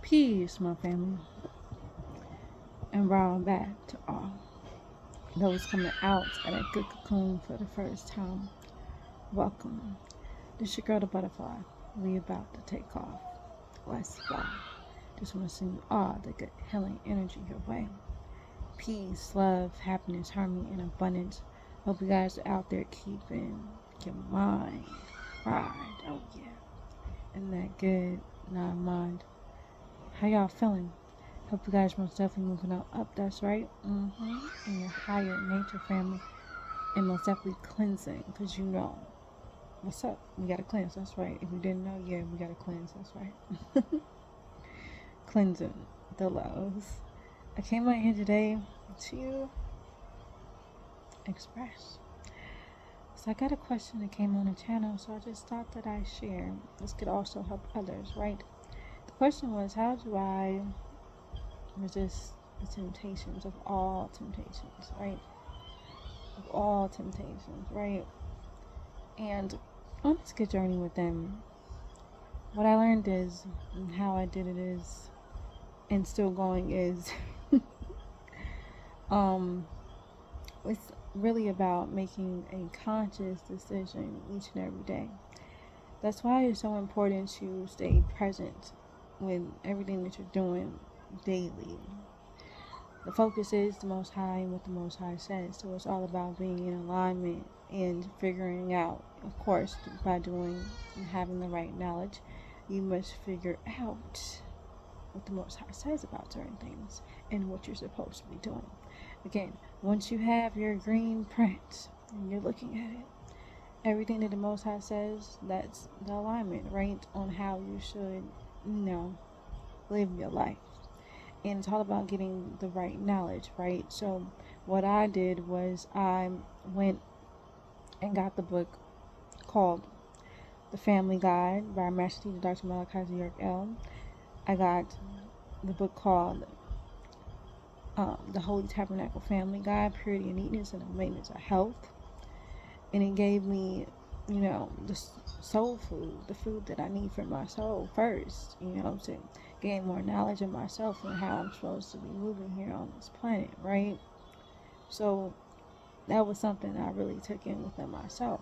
Peace, my family, and round back to all those coming out of that good cocoon for the first time. Welcome. This your girl, the butterfly. We about to take off. Let's fly. Just want to send you all the good healing energy your way. Peace, love, happiness, harmony, and abundance. Hope you guys are out there keeping your mind right. Oh yeah, and that good non-mind. How y'all feeling? Hope you guys most definitely moving on up. That's right. In your higher nature family, and most definitely cleansing, because you know what's up. We gotta cleanse. That's right. If you didn't know, yeah, we gotta cleanse. That's right. Cleansing the lows. I came out here today to express. So I got a question that came on the channel, so I just thought that I share. This could also help others, right? The question was, how do I resist the temptations of all temptations, right? Of all temptations, right? And on this good journey with them, what I learned is, and how I did it is, and still going is, it's really about making a conscious decision each and every day. That's why it's so important to stay present with everything that you're doing daily. The focus is the Most High and what the Most High says. So it's all about being in alignment and figuring out, of course, by doing and having the right knowledge, you must figure out what the Most High says about certain things and what you're supposed to be doing. Again, once you have your green print and you're looking at it, everything that the Most High says, that's the alignment, right? On how you should, live your life. And it's all about getting the right knowledge, right? So what I did was I went and got the book called The Family Guide by Master Teacher Dr. Malachi Z. York L. I got the book called The Holy Tabernacle Family Guide, Purity and Neatness and the Maintenance of Health. And it gave me, the soul food, the food that I need for my soul first, to gain more knowledge of myself and how I'm supposed to be moving here on this planet, right? So that was something I really took in within myself.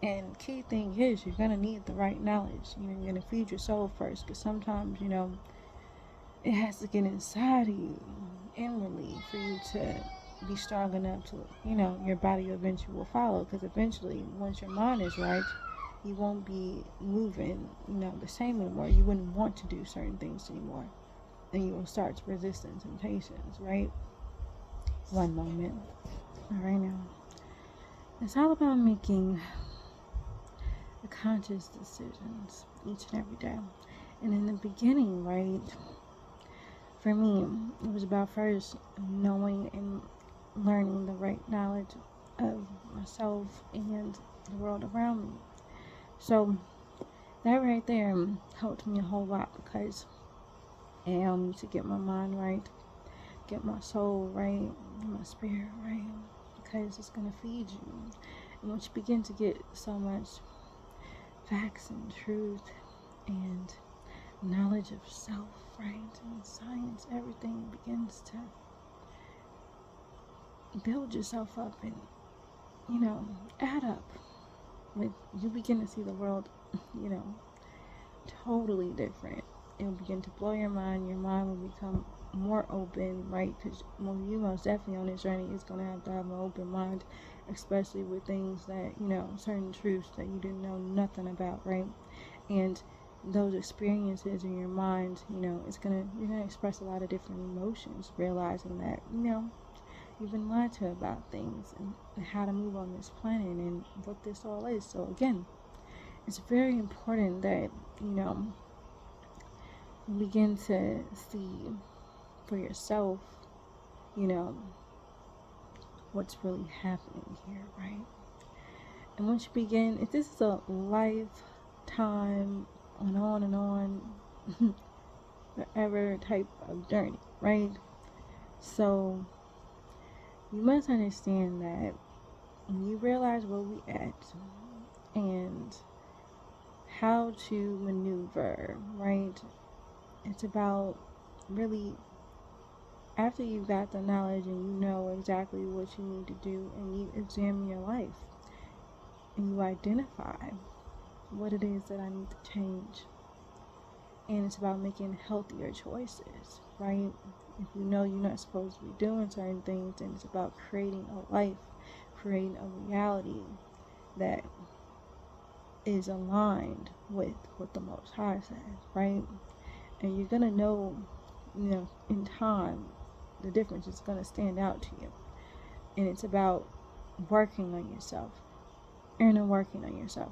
And key thing is, you're going to need the right knowledge. You're going to feed your soul first, because sometimes, it has to get inside of you inwardly for you to be strong enough to, your body eventually will follow. Because eventually, once your mind is right, you won't be moving, the same anymore. You wouldn't want to do certain things anymore. And you will start to resist temptations, right? One moment. All right, now. It's all about making the conscious decisions each and every day. And in the beginning, right, for me, it was about first knowing and learning the right knowledge of myself and the world around me. So that right there helped me a whole lot, because it helped me to get my mind right, get my soul right, my spirit right, because it's going to feed you. And once you begin to get so much facts and truth and knowledge of self, right, and science, everything begins to build yourself up and, add up. With you begin to see the world, you know, totally different. It will begin to blow your mind. Your mind will become more open, right? Because when you most definitely on this journey, it's going to have an open mind, especially with things that, certain truths that you didn't know nothing about, right? And those experiences in your mind, you're gonna express a lot of different emotions, realizing that, you've been lied to about things and how to move on this planet and what this all is. So again, it's very important that, you begin to see for yourself, you know, what's really happening here, right? And once you begin, if this is a lifetime on and on forever type of journey, right? So you must understand that when you realize where we at and how to maneuver, right? It's about really, after you got the knowledge and you know exactly what you need to do, and you examine your life and you identify what it is that I need to change. And it's about making healthier choices, right? If you know you're not supposed to be doing certain things, then it's about creating a life, creating a reality that is aligned with what the Most High says, right? And you're going to know, in time, the difference is going to stand out to you. And it's about working on yourself, working on yourself.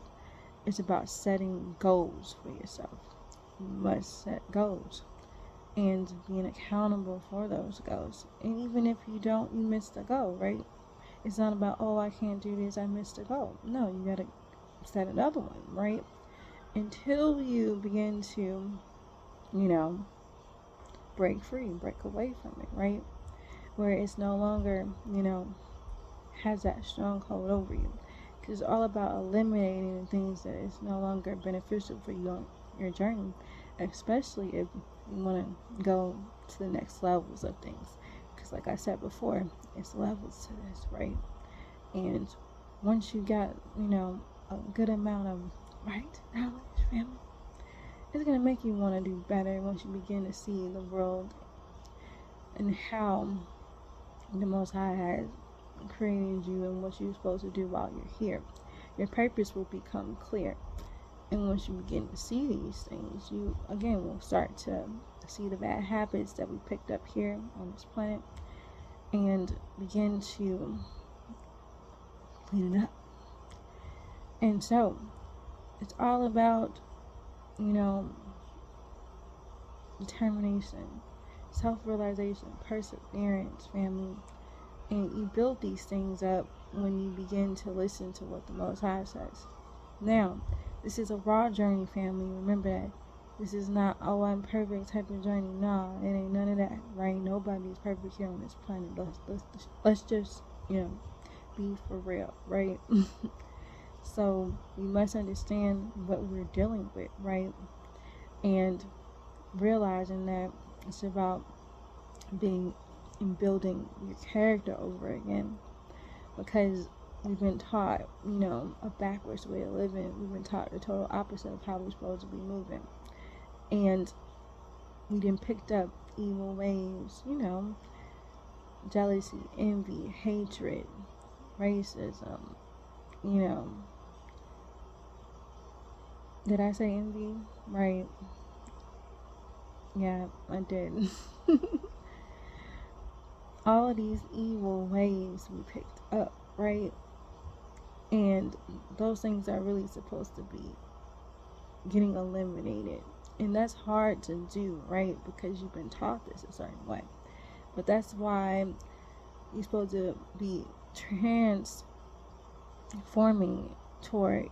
It's about setting goals for yourself. You must set goals and being accountable for those goals. And even if you don't, you miss the goal, right? It's not about, oh, I can't do this, I missed a goal. No, you got to set another one, right? Until you begin to, break free, break away from it, right? Where it's no longer, has that stronghold over you. Because it's all about eliminating the things that is no longer beneficial for you on your journey, especially if you want to go to the next levels of things. Because like I said before, it's levels to this, right? And once you got, a good amount of right knowledge, family, it's going to make you want to do better once you begin to see the world and how the Most High has created you and what you're supposed to do while you're here. Your purpose will become clear. And once you begin to see these things, you again will start to see the bad habits that we picked up here on this planet and begin to clean it up. And so it's all about, determination, self-realization, perseverance, family. And you build these things up when you begin to listen to what the Most High says. Now, this is a raw journey, family. Remember that. This is not, oh, I'm perfect type of journey. Nah, it ain't none of that, right? Nobody's perfect here on this planet. Let's just, be for real, right? So we must understand what we're dealing with, right? And realizing that it's about being and building your character over again, because we've been taught, a backwards way of living. We've been taught the total opposite of how we're supposed to be moving, and we then picked up evil ways, jealousy, envy, hatred, racism, did I say envy? Right. Yeah, I did. All of these evil ways we picked up, right? And those things are really supposed to be getting eliminated. And that's hard to do, right? Because you've been taught this a certain way. But that's why you're supposed to be transforming toward,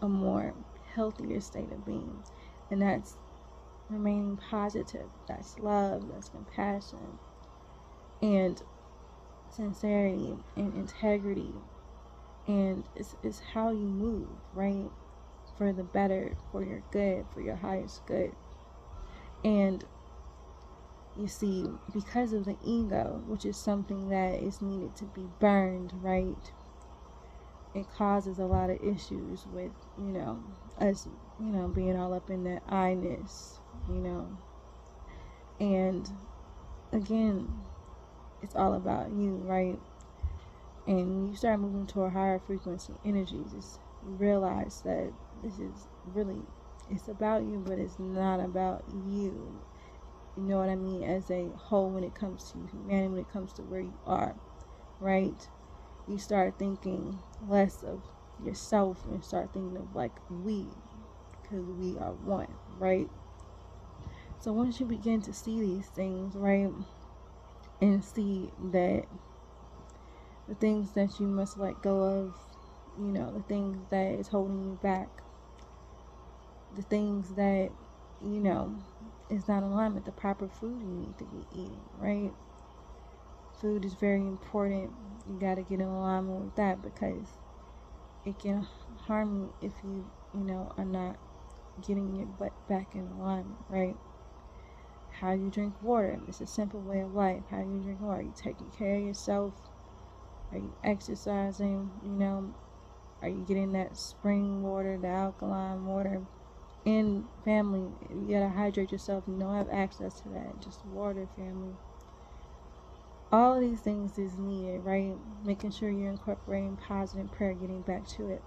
a more healthier state of being. And that's remaining positive. That's love, that's compassion, and sincerity, and integrity. And it's how you move, right? For the better, for your good, for your highest good. And you see, because of the ego, which is something that is needed to be burned, right? It causes a lot of issues with, us, being all up in that I-ness, And again, it's all about you, right? And when you start moving toward higher frequency energies, you realize that this is really, it's about you, but it's not about you. You know what I mean? As a whole, when it comes to humanity, when it comes to where you are, right? You start thinking less of yourself and start thinking of like we, because we are one, right? So once you begin to see these things, right, and see that the things that you must let go of, the things that is holding you back, the things that, is not aligned with the proper food you need to be eating, right? Food is very important. You got to get in alignment with that, because it can harm you if you, are not getting your butt back in alignment, right? how you drink water. It's a simple way of life. How you drink water. Are you taking care of yourself? Are you exercising? Are you getting that spring water, the alkaline water? In family, you gotta hydrate yourself. You don't have access to that. Just water, family. All of these things is needed, right? Making sure you're incorporating positive prayer, getting back to it.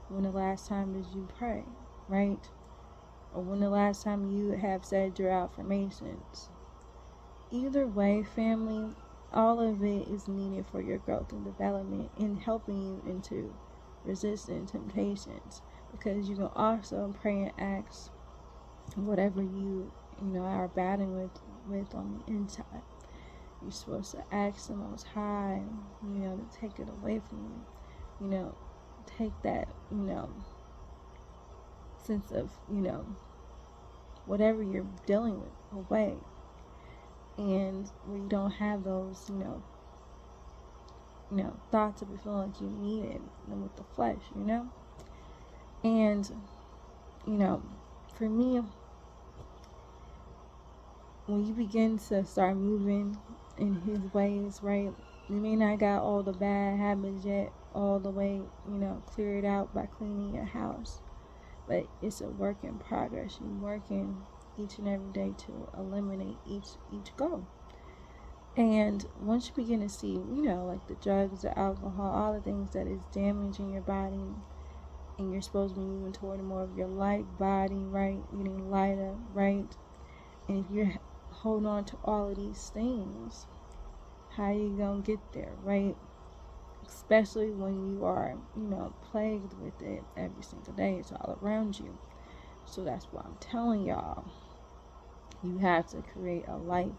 When the last time did you pray, right? Or when the last time you have said your affirmations. Either way, family, all of it is needed for your growth and development and helping you into resisting temptations, because you can also pray and ask whatever you are battling with on the inside. You're supposed to ask the Most High, to take it away from you. Take that, sense of, whatever you're dealing with away. And where you don't have those, thoughts of feeling like you need it with the flesh, And, for me, when you begin to start moving in His ways, right? You may not got all the bad habits yet all the way, cleared out by cleaning your house. But it's a work in progress. You're working each and every day to eliminate each goal. And once you begin to see, like the drugs, the alcohol, all the things that is damaging your body, and you're supposed to be moving toward more of your light body, right? Getting lighter, right? And if you're holding on to all of these things, how are you gonna get there, right? Especially when you are, plagued with it every single day. It's all around you. So that's why I'm telling y'all, you have to create a life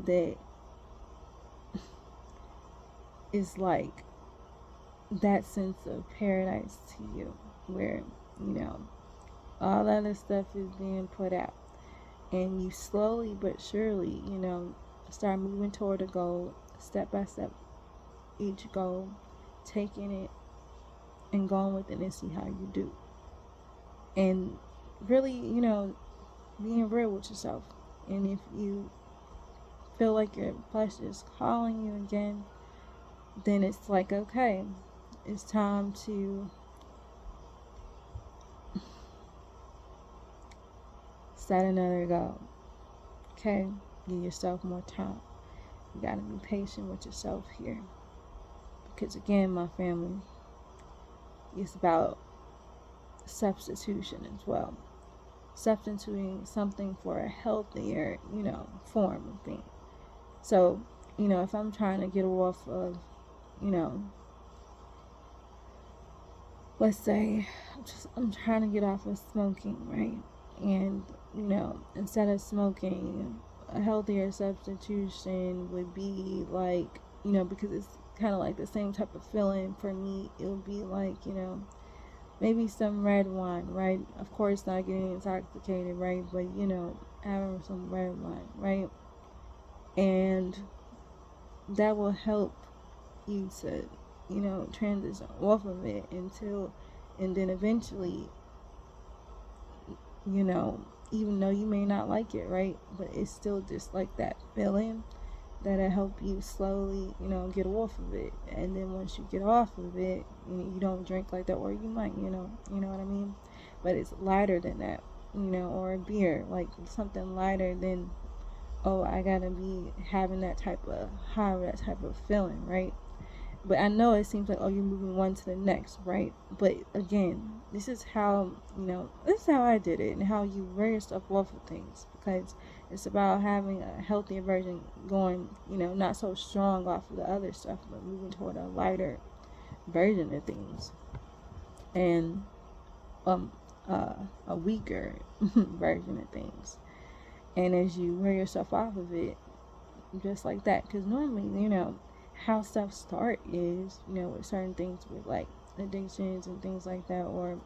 that is like that sense of paradise to you, where, all other stuff is being put out. And you slowly but surely, start moving toward a goal, step by step, each goal, taking it and going with it and see how you do. And really, being real with yourself. And if you feel like your flesh is calling you again, then it's like, okay, it's time to set another goal. Okay? Give yourself more time. You gotta be patient with yourself here. Because again, my family, it's about substitution as well. Substituting something for a healthier, form of thing. So, if I'm trying to get off of, let's say I'm trying to get off of smoking, right? And, instead of smoking, a healthier substitution would be like, because it's kind of like the same type of feeling for me. It would be like, maybe some red wine, right? Of course, not getting intoxicated, right? But, having some red wine, right? And that will help you to, transition off of it and then eventually, even though you may not like it, right? But it's still just like that feeling that'll help you slowly, get off of it. And then once you get off of it, you don't drink like that, or you might, you know what I mean? But it's lighter than that, or a beer, like something lighter than, oh, I gotta be having that type of high, or that type of feeling, right? But I know it seems like, oh, you're moving one to the next, right? But again, this is how I did it, and how you wear yourself off of things, because it's about having a healthier version going, not so strong off of the other stuff, but moving toward a lighter version of things, and a weaker version of things. And as you wear yourself off of it, just like that, because normally, how stuff start is, with certain things, with like addictions and things like that, or,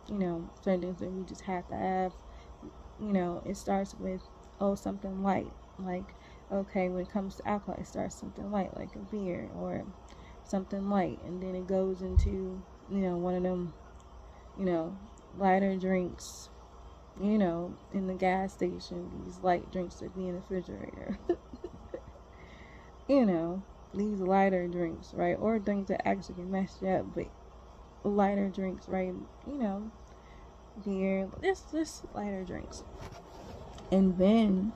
certain things that we just have to have, it starts with, oh, something light. Like, okay, when it comes to alcohol, it starts something light, like a beer or something light, and then it goes into, one of them, lighter drinks, in the gas station, these light drinks that be in the refrigerator. you know, these lighter drinks, right? Or drinks that actually can mess you up, but lighter drinks, right? Beer, just lighter drinks. And then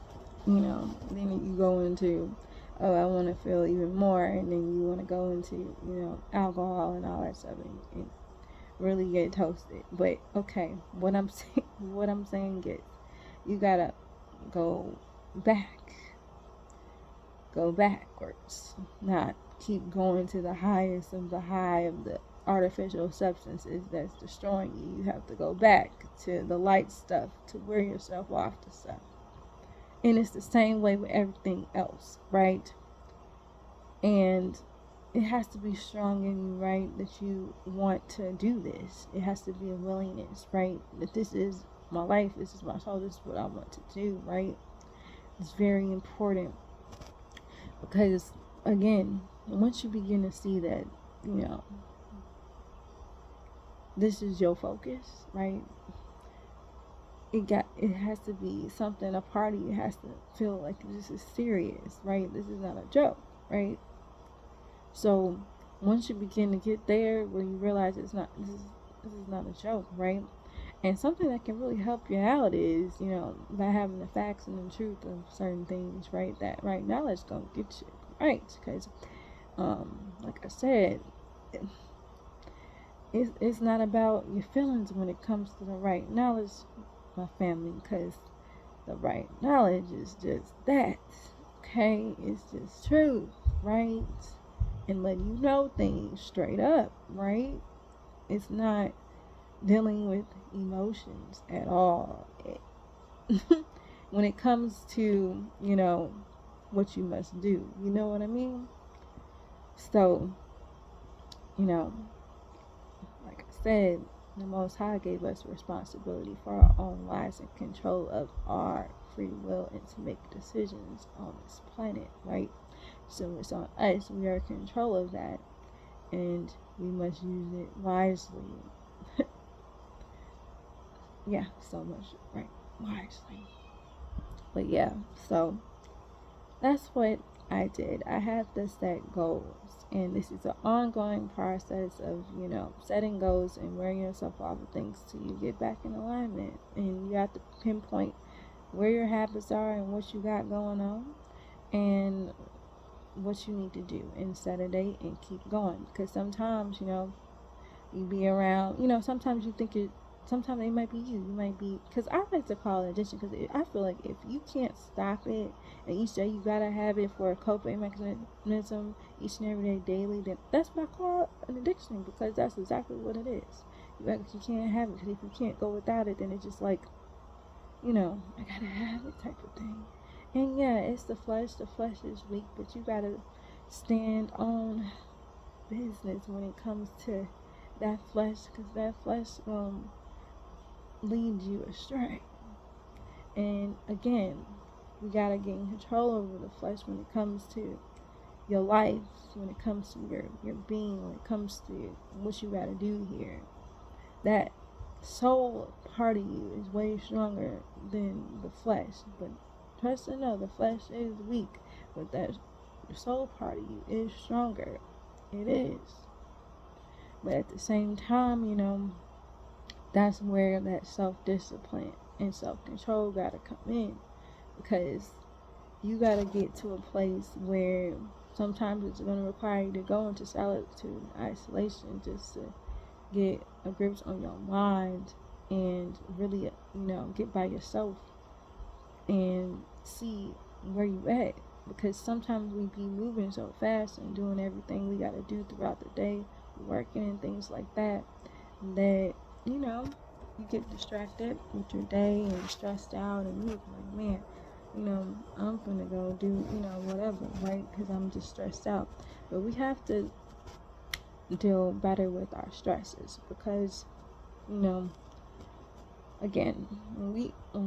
you go into, oh, I want to feel even more, and then you want to go into, alcohol and all that stuff, and really get toasted. But okay, what I'm saying is, you gotta go go backwards, not keep going to the highest of the high of the artificial substances that's destroying you. You have to go back to the light stuff, to wear yourself off the stuff. And it's the same way with everything else, right? And it has to be strong in you, right? That you want to do this. It has to be a willingness, right? That this is my life, this is my soul, this is what I want to do, right? It's very important because, again, once you begin to see that, this is your focus, right? It has to be something, a party. It has to feel like this is serious, right? This is not a joke, right? So once you begin to get there, where you realize this is not a joke, right? And something that can really help you out is, by having the facts and the truth of certain things, right? That right knowledge gonna get you right, because, like I said, it's not about your feelings when it comes to the right knowledge, my family, because the right knowledge is just that, okay? It's just truth, right? And letting you know things straight up, right? It's not dealing with emotions at all. When it comes to, what you must do, you know what I mean? So, like I said, the Most High gave us responsibility for our own lives and control of our free will and to make decisions on this planet, right? So it's on us. We are in control of that, and we must use it wisely. Yeah, so much, right? Wisely. But yeah, so that's what I did. I had to set goals, and this is an ongoing process of, setting goals and wearing yourself off of things till you get back in alignment. And you have to pinpoint where your habits are and what you got going on, and what you need to do, and set a date and keep going. Because sometimes, you be around, sometimes you think sometimes it might be you might be, because I like to call it addiction, because I feel like if you can't stop it, and each day you gotta have it for a coping mechanism each and every day, daily, then that's what I call an addiction, because that's exactly what it is. You can't have it, because if you can't go without it, then it's just like, I gotta have it type of thing. And yeah, it's the flesh is weak, but you gotta stand on business when it comes to that flesh, because that flesh lead you astray. And again, we gotta gain control over the flesh when it comes to your life, when it comes to your being, when it comes to what you gotta do here. That soul part of you is way stronger than the flesh. But trust and know, the flesh is weak, but that soul part of you is stronger. It is. But at the same time, that's where that self-discipline and self-control gotta come in, because you gotta get to a place where sometimes it's gonna require you to go into solitude and isolation, just to get a grip on your mind and really, get by yourself and see where you at. Because sometimes we be moving so fast and doing everything we gotta do throughout the day, working and things like that, that, you get distracted with your day and stressed out, and you're like, man, I'm gonna go do, whatever, right? Because I'm just stressed out. But we have to deal better with our stresses, because, again, when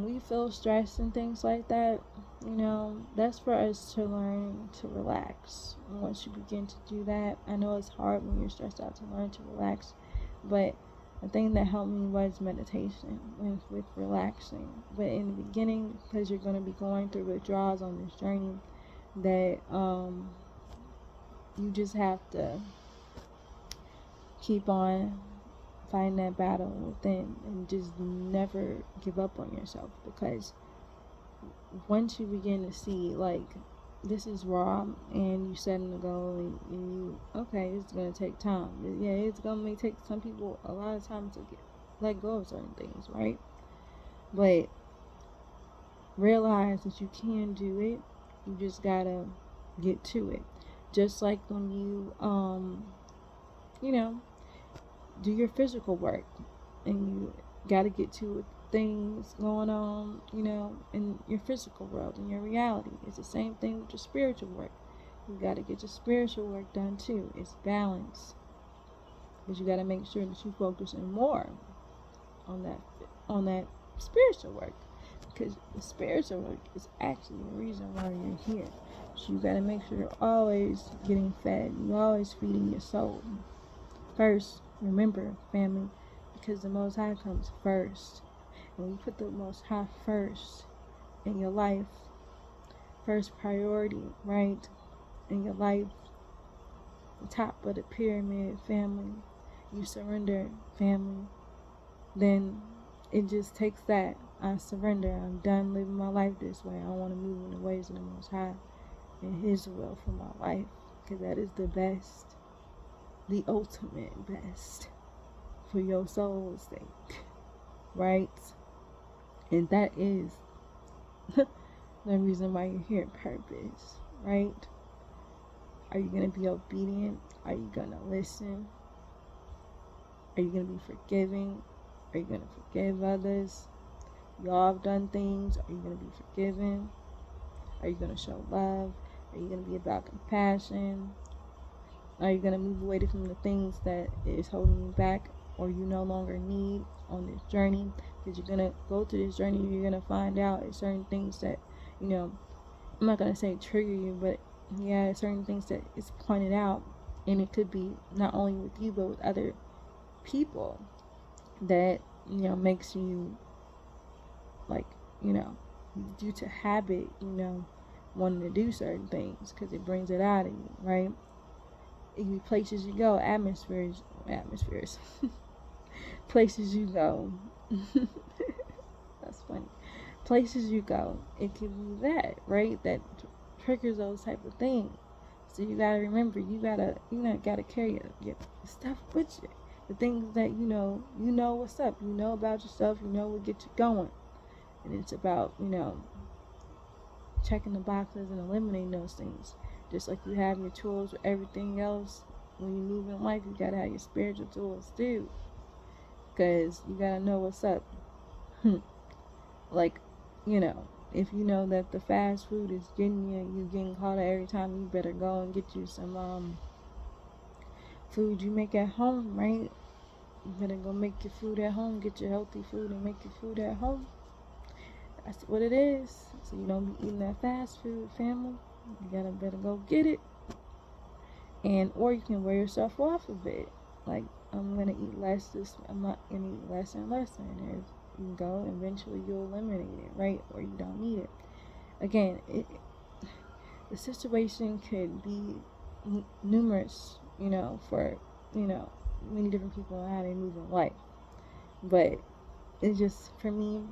we feel stressed and things like that, that's for us to learn to relax. Once you begin to do that, I know it's hard when you're stressed out to learn to relax, but The thing that helped me was meditation, with relaxing. But in the beginning, because you're going to be going through withdrawals on this journey, that you just have to keep on fighting that battle within, and just never give up on yourself. Because once you begin to see, like, this is raw, and you setting a goal, and you, okay, it's going to take time. Yeah, it's going to take some people a lot of time to let go of certain things, right? But realize that you can do it. You just got to get to it. Just like when you, you know, do your physical work, and you got to get to things going on, in your physical world, in your reality. It's the same thing with your spiritual work. You got to get your spiritual work done too. It's balance, but you got to make sure that you focusing more on that spiritual work, because the spiritual work is actually the reason why you're here. So you got to make sure you're always getting fed. You're always feeding your soul. First, remember, family, because the Most High comes first. When you put the Most High first in your life, first priority, right, in your life, the top of the pyramid, family, you surrender, family, then it just takes that. I surrender. I'm done living my life this way. I want to move in the ways of the Most High and His will for my life, because that is the best, the ultimate best for your soul's sake, right? And that is the reason why you're here, purpose, right? Are you going to be obedient? Are you going to listen? Are you going to be forgiving? Are you going to forgive others? Y'all have done things. Are you going to be forgiven? Are you going to show love? Are you going to be about compassion? Are you going to move away from the things that is holding you back, or you no longer need on this journey? Because you're going to go through this journey, you're going to find out certain things that, I'm not going to say trigger you, but yeah, certain things that is pointed out, and it could be not only with you, but with other people, that, makes you, like, due to habit, wanting to do certain things, because it brings it out of you, right? It could be places you go, atmospheres, places you go. That's funny. Places you go, it could be that, right? That triggers those type of things. So you gotta remember, you gotta carry your stuff with you. The things that you know what's up. You know about yourself. You know what gets you going. And it's about, checking the boxes and eliminating those things. Just like you have your tools with everything else, when you move in life, you gotta have your spiritual tools too. Because you gotta know what's up. Like, if you know that the fast food is getting you getting caught every time, you better go and get you some food you make at home, right? You better go make your food at home, get your healthy food and make your food at home. That's what it is. So you don't be eating that fast food, family. You better go get it. And or you can wear yourself off of it. Like, I'm gonna eat less I'm not gonna eat less and less, and as you go, eventually you'll eliminate it, right? Or you don't need it. Again, the situation could be numerous, for many different people and how they move in life. But it's just, for me,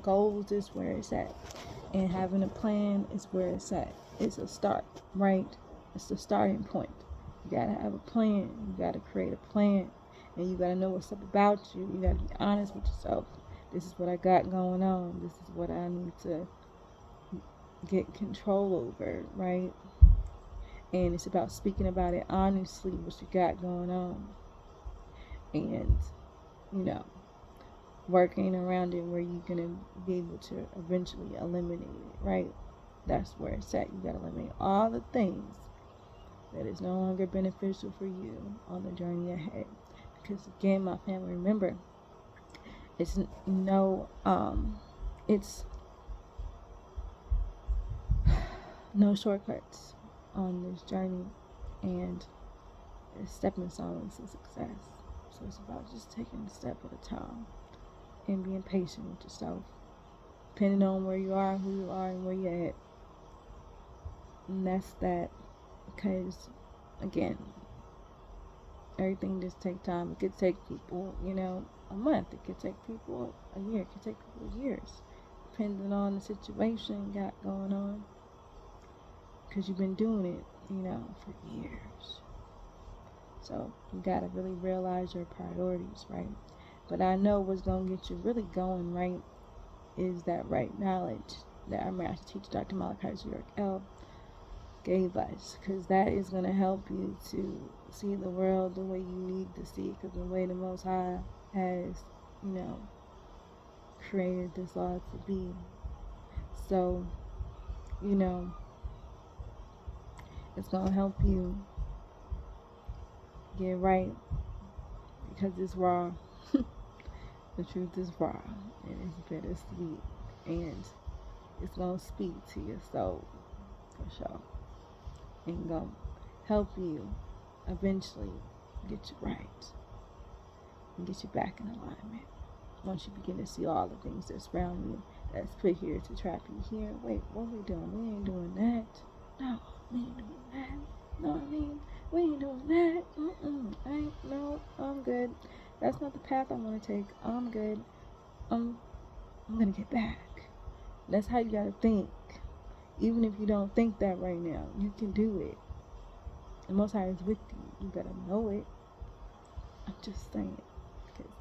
goals is where it's at, and having a plan is where it's at. It's a start, right? It's the starting point. You gotta have a plan. You gotta create a plan, and you gotta know what's up about you. You gotta be honest with yourself. This is what I got going on. This is what I need to get control over, right? And it's about speaking about it honestly, what you got going on, and working around it where you're gonna be able to eventually eliminate it, right? That's where it's at. You gotta eliminate all the things that is no longer beneficial for you on the journey ahead. Because again, my family, remember, it's it's no shortcuts on this journey, and it's stepping stones to success. So it's about just taking a step at a time and being patient with yourself, depending on where you are, who you are, and where you're at. And that's that. Because, again, everything just takes time. It could take people, a month. It could take people a year. It could take people years, depending on the situation you got going on. Because you've been doing it, for years. So you got to really realize your priorities, right? But I know what's going to get you really going, right, is that right knowledge that our master teacher, Dr. Malachi Z. York L., gave us. Because that is going to help you to see the world the way you need to see it. Because the way the Most High has, created this law to be. So, it's going to help you get right, because it's raw. The truth is raw, and it's bittersweet, and it's going to speak to your soul, for sure, and going to help you eventually get you right, and get you back in alignment. Once you begin to see all the things that's around you, that's put here to trap you here. Wait, what are we doing? We ain't doing that. No, we ain't doing that. No, I mean, we ain't doing that. No, I'm good. That's not the path I want to take. I'm good. I'm gonna get back. That's how you gotta think. Even if you don't think that right now, you can do it. The Most High is with you. You better know it. I'm just saying, because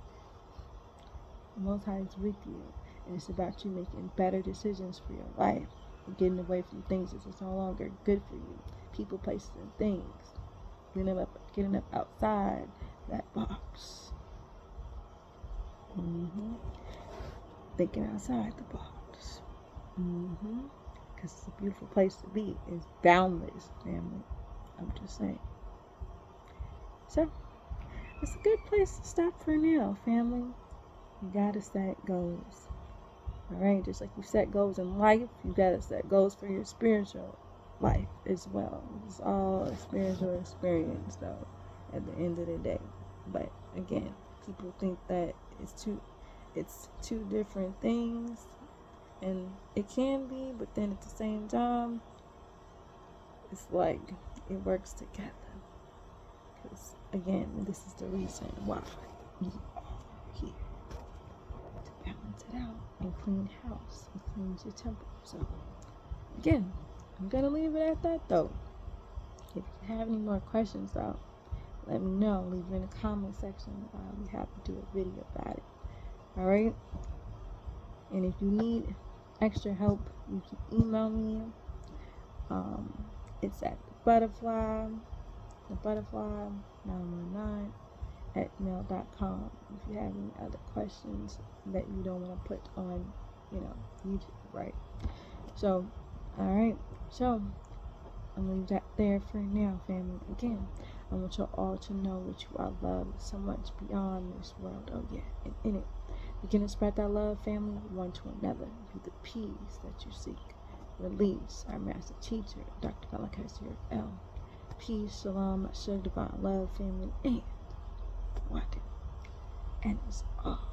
the Most High is with you, and it's about you making better decisions for your life, and getting away from things that's no longer good for you. People, places, and things. Getting up outside that box. Thinking outside the box. Because it's a beautiful place to be. It's boundless, family. I'm just saying. So, it's a good place to stop for now, family. You gotta set goals. Alright, just like you set goals in life, you gotta set goals for your spiritual life as well. It's all a spiritual experience, though, at the end of the day. But again, people think that it's two different things, and it can be, but then at the same time, it's like it works together. Because again, this is the reason why we are here, to balance it out and clean house and cleanse your temple. So again, I'm gonna leave it at that, though. If you have any more questions, though, let me know. Leave it in the comment section. I'll be happy to do a video about it. Alright? And if you need extra help, you can email me. It's at thebutterfly919 at mail.com. If you have any other questions that you don't want to put on, YouTube, right? So, alright. So, I'm going to leave that there for now, family. Again, I want you all to know that you are loved so much beyond this world. Oh, yeah, and in it. Begin to spread that love, family, one to another. Be the peace that you seek. Release our master teacher, Dr. Malachi Z. York L. Peace, shalom, divine love, family, and wadu. And it's all.